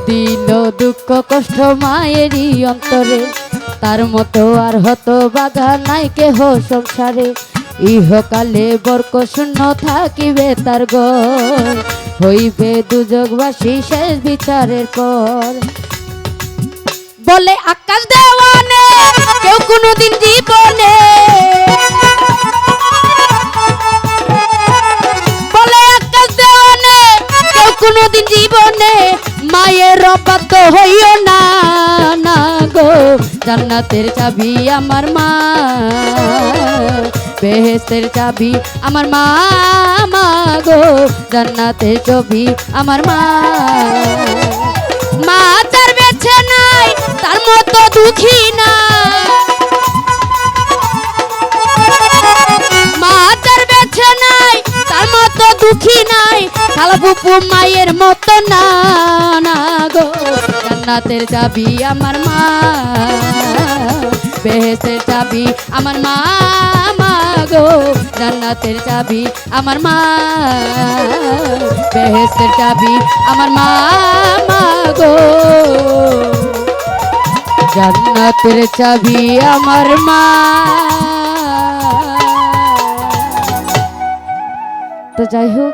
দিল দুঃখ কষ্ট মায়েরই অন্তরে, তার মতো আর হত বাধা নাই কেহ সংসারে। ইহকালে বরক শূন্য থাকিবে তার ঘর, হইবে দুজগবাসী শেষ বিচারের পর। বলে আকাশ দেওয়ানে কেউ কোনোদিন জীবনে, বলে আকাশ দেওয়ানে কেউ কোনোদিন জীবনে মায়ের অবাধ্য হইও না, না গো। জান্নাতের চাবি আমার মা, বেহেশতের চাবি আমার মা, মা গো। জান্নাতের ছবি আমার মা। মা তার বেছে নাই তার মতো দুঃখী না, মা তার বেছে নাই তার মতো দুঃখী নাই। খালা ফুপু মায়ের মতো না, না গো। জান্নাতের চাবি আমার মা, বেহেশতের চাবি আমার মা, মা গো। জান্নাতের চাবি আমার মা, বেহেশতের চাবি আমার মা, মা গো। জান্নাতের চাবি আমার মা। তো যাই হোক,